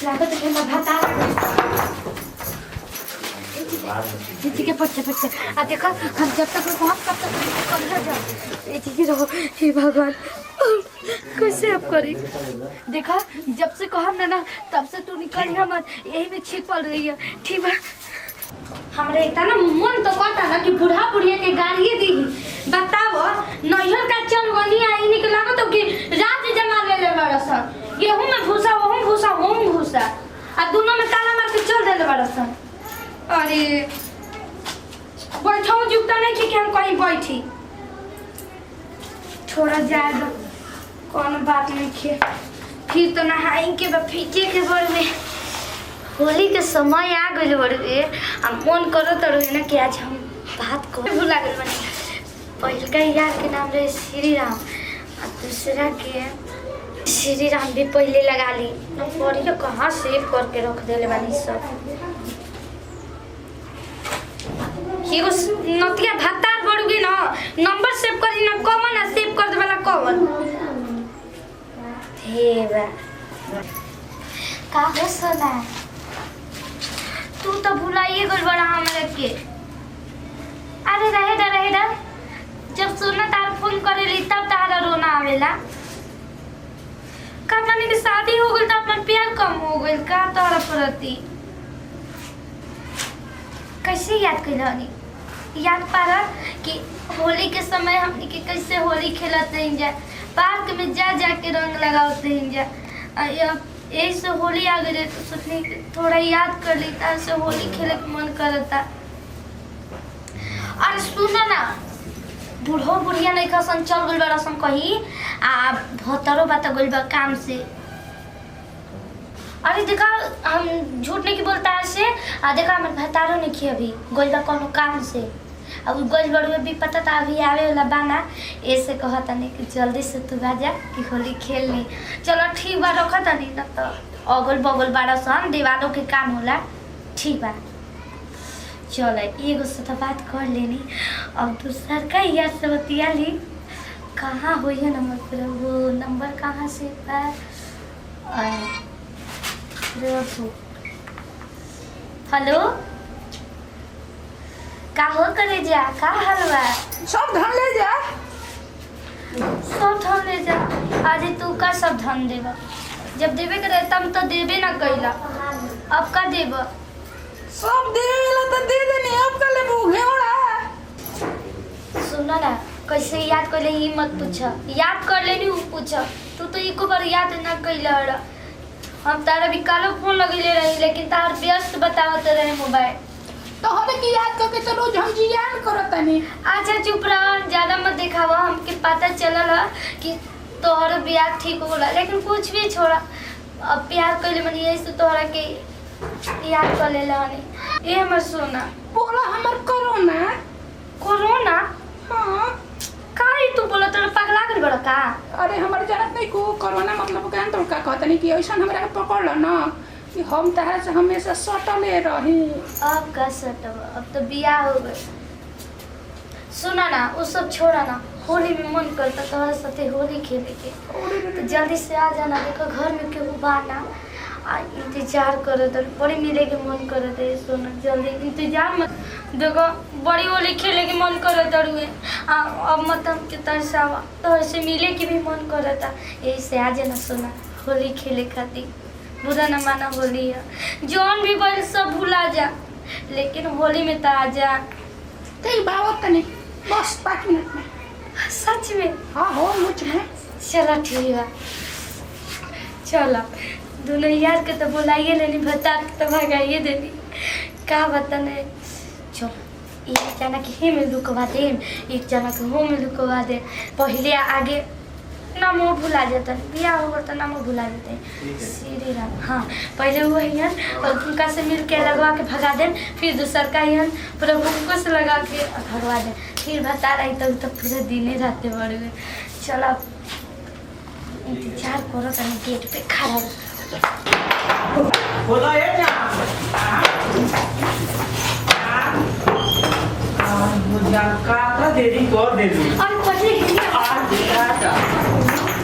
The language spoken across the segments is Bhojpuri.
लागत है मैं भाता जी के पट्टे पट्टे आ देखो हम जब तक पहुंच तब तक कर जा जी रहो हे भगवान कैसे अब करी देखा जब से कहा ना तब से तू निकल मत यही में छीक पड़ रही है ठीक है हमरे इतना मन तो करता ना कि बूढ़ा बुढ़िया के गाड़ी दी बताओ नैहर का चलवनी आई निकला तो कि रात जमा ले बड़सन गेहूं में भूसा वहूं भूसा आ दोनों में ताला मार के चल देले बड़सन अरे बैठाऊं जुगता नहीं कि हम कहीं बैठी थोड़ा जाए दो कौन बात नहीं खे फिर तो नहाई के फीके के बर में होली के समय आ गए बड़े आ मन करो तो रहे ना कि आज हम बात कर भूला गए बने पहले का यार के नाम रहे श्री राम और दूसरा के श्री राम भी पहले लगा ली नंबर ये कहाँ सेव करके रख देले बानी सब ये उस नतिया भत्तार बढ़ूगी ना नंबर सेव करी ना कॉमन है सेव कर दे वाला कॉमन हेवा का हो सोना तू तो भुलाइए गल बड़ा हमरा के अरे रहे दा जब सोना तार फोन करेली तब तारा रोना आवेला का माने की शादी हो गई तो अपन प्यार कम हो गई का तोरा प्रति कैसे याद कैलनी याद पारा कि होली के समय हमने के कैसे होली खेलते हैं जा पार्क में जा के रंग लगाते हैं जा यही से होली आ गई तो सोचने थोड़ा याद कर ली से होली खेले के मन करता और सुना ना बूढ़ो बुढ़िया नहीं खसन चल गइल बड़ा सन कहीं आ भतरो बात गइल बा काम से अरे देखा हम झूठ नहीं की बोलता है आ देखा हमारे भतारो नहीं की अभी गइल बा कोनो काम से अब गइल बड़ुए भी पता था अभी आवे वाला बाना ऐसे कहता नहीं कि जल्दी से तू आ जा कि होली खेल ली चलो ठीक बा रखता नहीं ना तो अगल बगल बाड़ा सन दीवारों के काम होला ठीक बा चलो एगो से तो बात कर लेनी अब दूसर का याद से बतिया ली कहाँ हुई है नंबर पर वो नंबर कहाँ से हेलो का हो करे जा का हलवा सब धन ले जा आज तू का सब धन देबा जब देवे के रहे तब तो देवे ना कैला अब का देबा सब देवेला तो दे देनी अब का ले घेवड़ा सुना ना कैसे याद कर ले ही मत पूछ याद कर लेनी उ पूछ तू तो एको बार याद ना कैला हम तारा भी कालो फोन लगेले रही लेकिन तार व्यस्त बतावत रहे मोबाइल तो हमें की याद करके तो रोज हम जियान करतनी अच्छा चुप रह ज्यादा मत दिखावा हमके पता चलल कि तोहर ब्याह ठीक होला लेकिन कुछ भी छोड़ा अब प्यार कैले मनी ऐसे तोहरा के याद कर लेला हनी ए हमर सोना बोला हमर कोरोना हां काहे तू बोला तोरा पगला गइल बड़ा का अरे हमर जानत नहीं को कोरोना मतलब का तो का कहतनी कि ऐसा हमरा पकड़ ल ना कि हम तहरा से हमेशा सटले रही अब का सटब अब तो बियाह हो गए सुना ना वो सब छोड़ा ना होली में मन करता तोहरा साथे होली खेले के तो जल्दी से आ जाना देखो घर में केहू बाना आ इंतजार करे तो बड़ी मिले के मन करता है सोना जल्दी इंतजार मत देखो बड़ी होली खेले के मन करता रुए अब मत हम के तरसावा तो ऐसे मिले के भी मन करता यही से आ जाना सोना होली खेले खातिर बुरा न माना होली है जौन भी बोल सब भुला जा लेकिन होली में तो आ जा ठीक बात तनी बस 5 मिनट में सच में हाँ हो मुझ में चला ठीक है चला दोनों यार के तो बुलाइए लेनी बता तो भगाइए देनी का बताने चलो एक जना के ही में लुकवा दे एक जना के हो में लुकवा दे पहले आगे नाम भुला जाता बियाह होगा तो नाम भुला जाते श्री राम हाँ पहले वो हियन और उनका से मिल के लगवा के भगा दे फिर दूसर का हियन प्रभु को से लगा के भगवा दे फिर बता रही तो पूरे दिन रहते बड़े चलो इंतजार करो तो गेट पे खड़ा बोला है ना मुझे का देरी कर दे दूं और पहले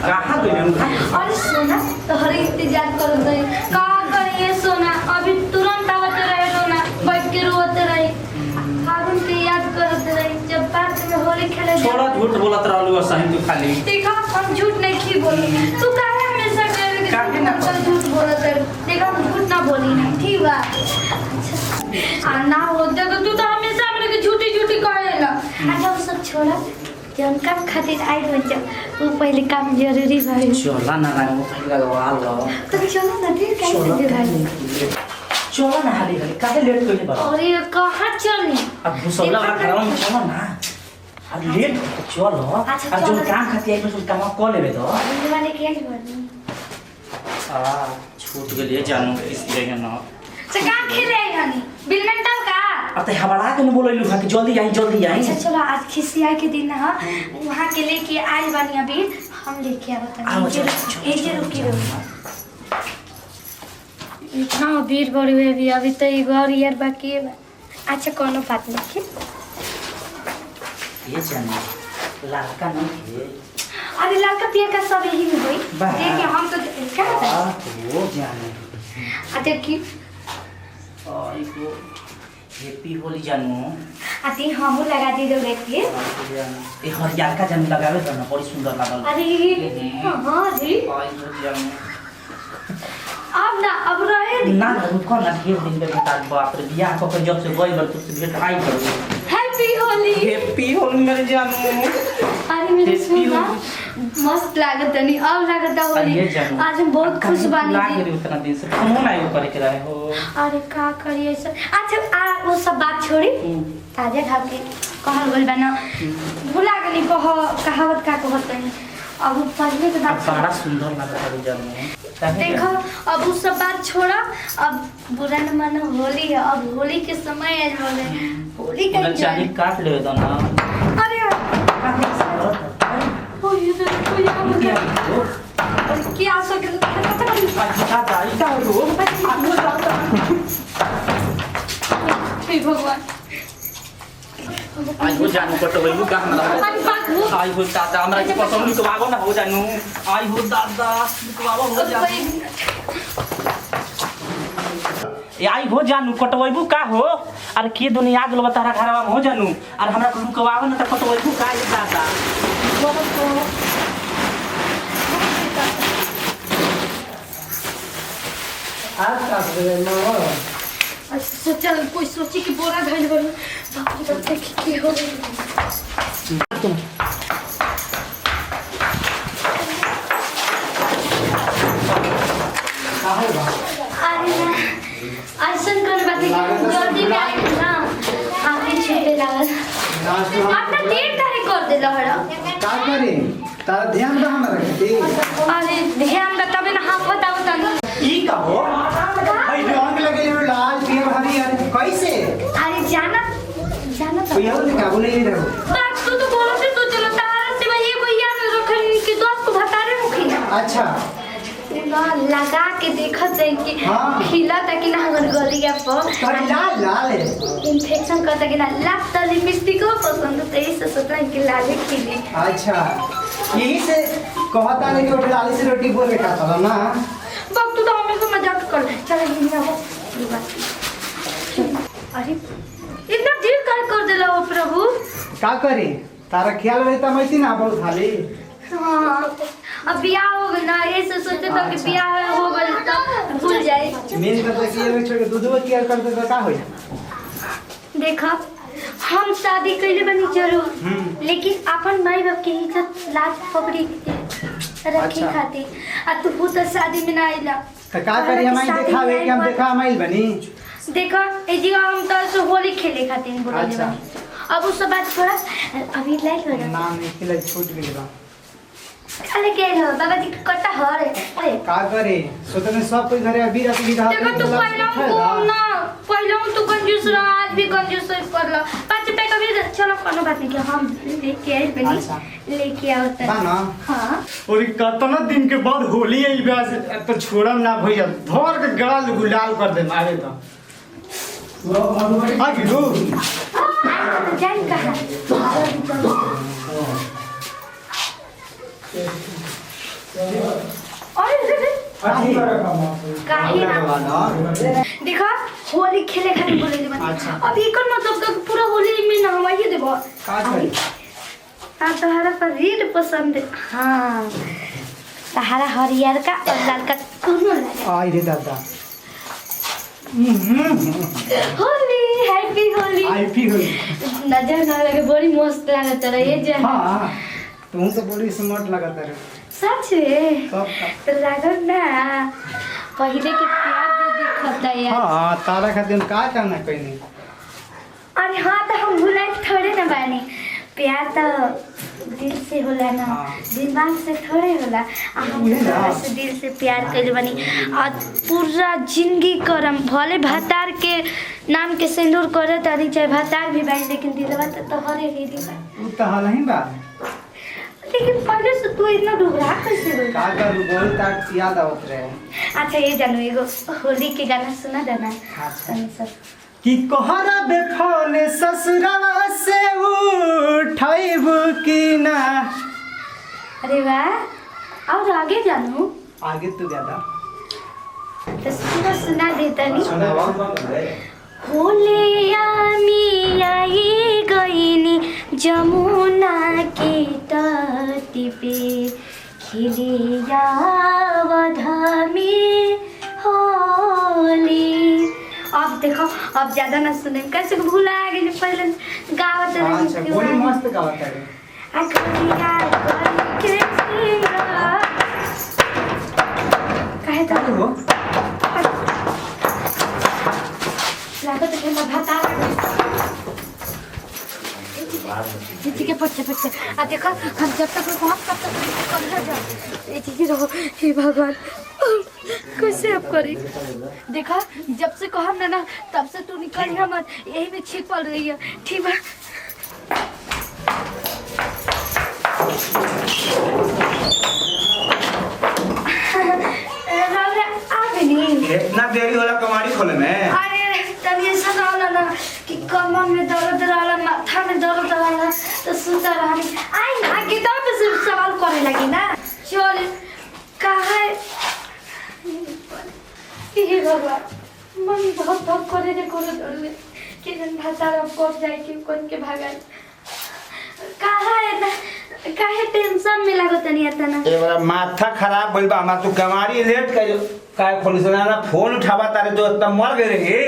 कहाँ गए और सुना तो हर इंतजार कर दे का करे खाली देखा हम झूठ नहीं की बोली तू काहे हमेशा काहे ना झूठ बोलत है देखा हम झूठ ना बोली नहीं ठीक बा आ ना होते तो तू तो हमेशा हमरे के झूठी झूठी कहेला अच्छा वो सब छोड़ा जन काम खातिर आई हो जा वो पहले काम जरूरी भाई चला ना ना वो पहले लगवा लो तो चलो ना फिर कैसे भाई चला ना हाली हाली काहे लेट कइले बा अरे कहाँ चली अब भुसौला वाला खड़ा में चलो ना अब लेट चलो अच्छा, अब जो चलो। काम खाती है उसको काम कर लेबे तो वाले क्या करनी छूट गेलिए जानू इस जगह ना से काम खेले आई हनी बिलमेंटल का अब तो हमारा के न बोलैलु कि जल्दी आई अच्छा चलो आज खिसिया के दिन है वहाँ के लेके आए बानी अभी हम लेके आओ, चलो, चलो, एक रुकी रहो इतना भीड़ बढ़ हुई भी अभी तो एक और यार बाकी है अच्छा कोनो बात नहीं ये जानू लड़का नहीं है अरे लड़का पिया का सब यही में हुई वाह। देखिए हम तो क्या वो जानू अच्छा की इको हैप्पी होली जानू आती हम लगा दी दो देखिए ए हरियर का जानू लगावे त न बड़ी सुंदर लागल अरे हाँ जी आई हो जानू अब ना अब रहे ना रुको ना ढेर दिन में बता बाप रे बियाह को के जब से गई बर तुझसे भेंट आई करो हैप्पी होली हैप्पी होली मेरे जानू अरे मेरे Happy सुना होली। मस्त लागत नहीं अब लागत होली अरे जानू आज हम बहुत खुश बानी लाग जी रही उतना दिन से फोन आयो करे के रहे हो अरे का करिए सर अच्छा वो सब बात छोड़ी ताजा घाव के कहल गइल बना भुला गनी कहावत का कहत नहीं अब पढ़ने के बाद बड़ा सुंदर लगता है जानू देखो अब वो सब बात छोड़ा अब बुरा न मानो होली है अब होली के समय है होली का चाली काट ले दो ना अरे ओ ये तो कोई काम कर क्या सके अच्छा दाई का रो हे भगवान आई हो जानू कटवैलु का हमरा अरे बात हो आई हो दादा हमरा के पसंद तो आगो ना हो जानू आई हो दादा तो आगो हो जानू ए आई हो जानू कटवैबू का हो अरे के दुनिया आग लो तारा घरवा में हो जानू अरे हमरा को लुकवाव ना त कटवैबू का ये दादा आज का मामा सोचा कोई सोची कि बोरा घायल बनो बाप रे बाप देखी की हो गई काहे बा अरे ना ऐसन कर बात है कि जल्दी में आई ना आके छूटे लागल अपना देर काहे कर देला हड़ा का करे तारा ध्यान बा हमरा के अरे ध्यान बताबे ना हाथ बताओ तनी ई का हो भाई रंग लगे हो लाल पियर हरियर कैसे अरे जाना जाना तो कोई और का बोले रहो बात तो बोलते तो चलो तारा से भाई ये याद रखन कि दोस्त को बतारे मुखी अच्छा ना लगा के देखत जाए कि हाँ। खिला तक ना अगर गलिया पर पर लाल लाल है इन्फेक्शन करता कि ना लाप तो लिपस्टिक हो पसंद तो इसे सोचना कि लाले खिले अच्छा यही से कहता नहीं कि वो लाली से रोटी बोल के खाता ना बाप तू तो हमेशा मजाक कर चल हिंदी हो ये बात अरे इतना देर कर देला हो प्रभु का करे तारा ख्याल रहता मैं ना बहुत खाली हाँ अब बियाह हो गया ना ऐसे सोचते तो कि बियाह हो गया तो भूल जाए मेन करता कि ये छोड़ के दूधवा केयर करते तो का होई देखा हम शादी कैले बनी जरूर लेकिन अपन माई बाप के इज्जत लाज पकड़ी रखी अच्छा। खातिर आ तू तो शादी में ना आइला तो का करी हम आई दिखावे कि हम दिखा माइल बनी देखा ए जी हम तो ऐसे होली खेले खातिर बोले अच्छा। बनी अब उस सब बात छोड़ा अभी लाइट हो रहा नाम निकले छूट गई बा खाले के हो बाबा जी का कट्टा हर है का करे सोचने सब कोई घरे अभी रात की रात देखो तू पहले को ना पहले तू कंजूस रहा आज भी कंजूस कर लो 5 रुपए का भी चलो कोनो बात नहीं कि हम लेके आए बनी अच्छा। लेके आओ बा ना हां और कितना दिन के बाद होली आई बस तो छोड़म ना भैया धर के गल गुलाल कर दे मारे तो आ गिरो जान कहां देखा होली खेले खातिर बोले बनी अच्छा। अब एकर मतलब तो पूरा होली में नहवाइए देबो का करी तुम्हारा पर रेड पसंद है। हाँ तुम्हारा हरियर का और लाल का दोनों लगा। आई रे दादा होली हैप्पी होली। आईपी हो। नजर ना लगे बड़ी मस्त लागत रहे ये जे। हाँ तुम तो बड़ी स्मार्ट लगता है। सच में सब तो लागत ना पहले के प्यार जो दिखत है यार। हाँ तारा खातिर का करना कोई नहीं। अरे हाँ तो हम भुलाए थोड़े ना बानी। प्यार तो दिल से होला ना, दिमाग से थोड़े होला। हम से दिल से प्यार कइले बानी और पूरा जिंदगी करम भले भतार के नाम के सिंदूर करे तारी चाहे भतार भी बाई, लेकिन दिलवा तो तोहरे ही दिल बा। वो तो हाल ही बा। लेकिन पहले से तू इतना डुबरा कैसे बोल? का करू बोल तक याद आवत रहे। अच्छा ये जानू एगो होली के गाना सुना देना। अच्छा कि कोहरा बेफौल ससुरवा से उठाइब की ना। अरे वाह और आगे जानू आगे तू ज्यादा तो सुना देता नहीं। सुनावा। होले आमी आई गईनी जमुना के तट पे खिले यावधा में होली। अब देखो अब ज्यादा ना सुने कैसे भूला गई पहले गावत अच्छा बड़ी मस्त गावत है। कहे तो हो लागत है मैं भाता जी के पीछे पीछे आ देखो हम जब तक पहुंच तब तक कर जा ये चीज रहो। हे भगवान कैसे अब करी? देखा जब से कहा ना तब से तू निकल ही मत, यही में छिपल रही है। ठीक है इतना देरी होला कमाड़ी खोले में? अरे तब ये सब रहला ना कि कमर में दर्द रहला, माथा में दर्द रहला तो सुता रहनी। आई ना किताब पे सिर्फ सवाल करे लगी ना। चल कहा हे भगवान मन बहुत बहुत करे रे करे डरले कि जन भाषा अब कोट जाए कि कोन के भागल कहा है ना काहे टेंशन में लागत नहीं आता ना। ए बड़ा माथा खराब भइल बा हमार। तू कमाड़ी लेट कर काय खोली से ना फोन उठावा तारे तो इतना मर गए रे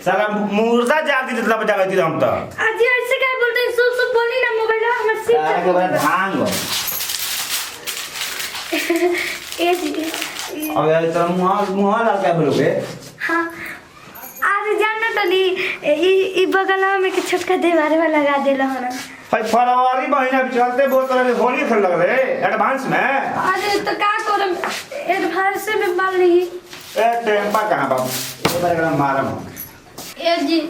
साला मुर्दा जाती जितना बचा गई हम तो। आज ऐसे काय बोलते हैं सब बोली ना मोबाइल हमर सिर सारा के बड़ा भांग हो। ए जी अब यार इतना मुंह ला के बोलोगे? हां आज जानना तो नहीं ई बगलवा में के छोटका दीवार में लगा देला हन। भाई फरवरी महीना चलते बहुत तरह होली खेल लग रे एडवांस में। अरे तो का करम एडवांस में मार ली। ए टेम्पा कहां बाबू? ए बार मारम। ए जी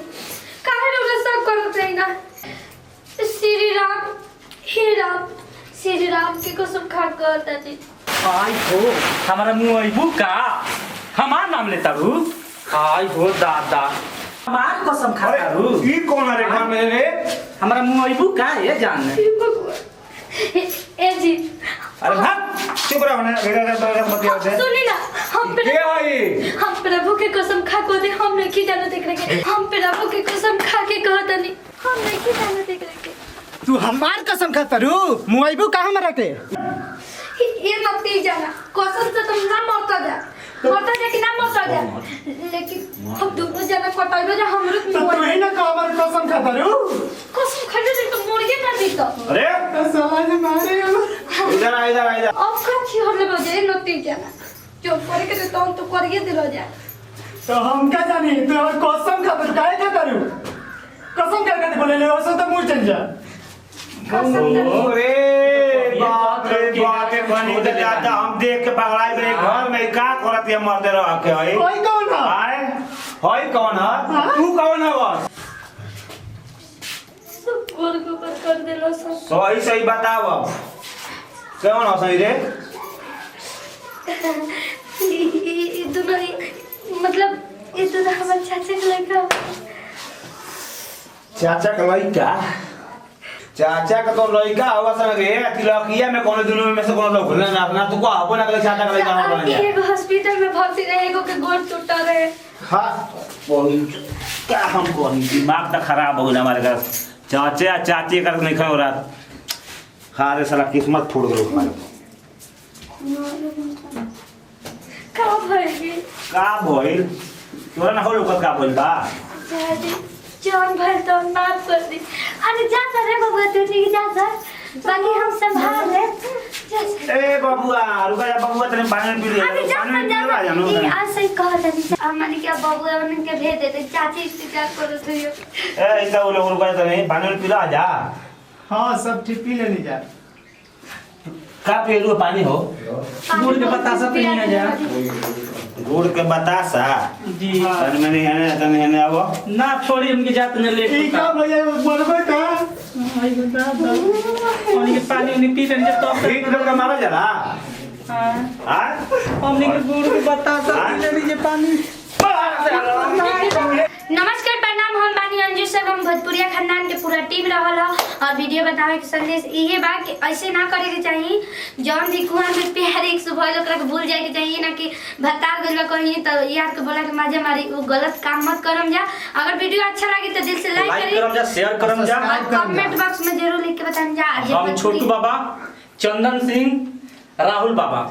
काहे लोग सब करत है ना। श्री राम हे राम श्री राम की कसम खा करता जी। आई हो हमारा मुंह अइबू का हमार नाम लेता रू। आई हो दादा हमार कसम खाता रू। ई कौन रे घर में रे? हमारा मुंह अइबू का ये जान। ए जी अरे भाग चुप रहो ना इधर मत आओ दे। सुनी ना हम प्रभु के कसम खा को दे हम नहीं जानो देख रहे। हम प्रभु के कसम खा के कहता नहीं हम नहीं जानो देख रहे। तू हमार कसम खाता रू मुआइबू का हमरा के? ये मत ही जाना कसम से तुम ना मरता जा कि ना मरता जा, लेकिन हम दोनों जना कटाइबे जा हमरो तो तू ही ना का हमार कसम खाता रू। कसम खाने से तो मुर्गे ना दी तो। अरे तो साला ने मारे इधर अब का छी होले बजे नती जाना जो करे के तो करिए दिलो जा। तो हम क्या जानी तू हमार कसम खाता काहे खाता रू? कसम करके बोले ले ओसे तो मुंह चल जा। अरे बाप रे बनी तो ज्यादा हम देख के पगड़ाई मेरे घर में का करत है मर्दे रह के है। कोई कौन है? आए होई कौन है? तू कौन है बस? सब गोर को कर देलो सब। सही बताओ कौन है सही रे? ये दोनों मतलब ये दोनों हमारे चाचा के लड़का। चाचा का लड़का? चाचा का तो लड़का होगा सब रे तिलकिया में कौन दोनों में से कौन लोग ना तू को आपो ना चाचा का लड़का बन गया। ये हॉस्पिटल में भर्ती रहे एगो के गोड़ टूटा रहे। हां वही क्या हम कोनी दिमाग तो खराब हो गया हमारे का। चाचा चाची का नहीं खाओ रात हाँ रे साला किस्मत फूट गलो हमारे का भइल का भइल तोरा ना हो लोग का भइल बा दादी जान भर तो माफ कर दी। अरे जा सर रे बबुआ तू ठीक जा सर बाकी हम संभाल ले जा सर। ए बबुआ रुका जा बबुआ तने पानी पी ले अरे जा पानी सर पी ले जानो जा आज सही कह दनी अब माने क्या बबुआ उनके भेज देते चाची इंतजार करो तो ए इतना वो लोग रुका तने पानी पी ले जा हाँ सब ठीक पी लेनी जा। का पीलू पानी हो गुड़ के बतासा पे नहीं आ जा गुड़ के बतासा जी तन मैंने आवो ना छोड़ी हमके जात ने लेट ई का भैया मरबे का आई बता दो पानी के पानी उनी पी तन जब तो ठीक लोग का मारा जला हां हां हमने के गुड़ के बतासा पी ले लीजिए पानी। नमस्कार प्रणाम हम बानी अंजू सर हम भोजपुरिया खानदान के पूरा टीम रहल ह और वीडियो बतावे के संदेश इहे बा कि ऐसे ना करे के चाहिए जौन भी कुआं में प्यार एक से भइल ओकरा के भूल जाए के चाहिए ना कि भतार गइल कहीं तो यार के बोला के मजे मारी वो गलत काम मत करम जा। अगर वीडियो अच्छा लगे तो दिल से लाइक लाइक करी करम जा शेयर करम जा और कमेंट बॉक्स में जरूर लिख के बताएं जा। हम छोटू बाबा चंदन सिंह राहुल बाबा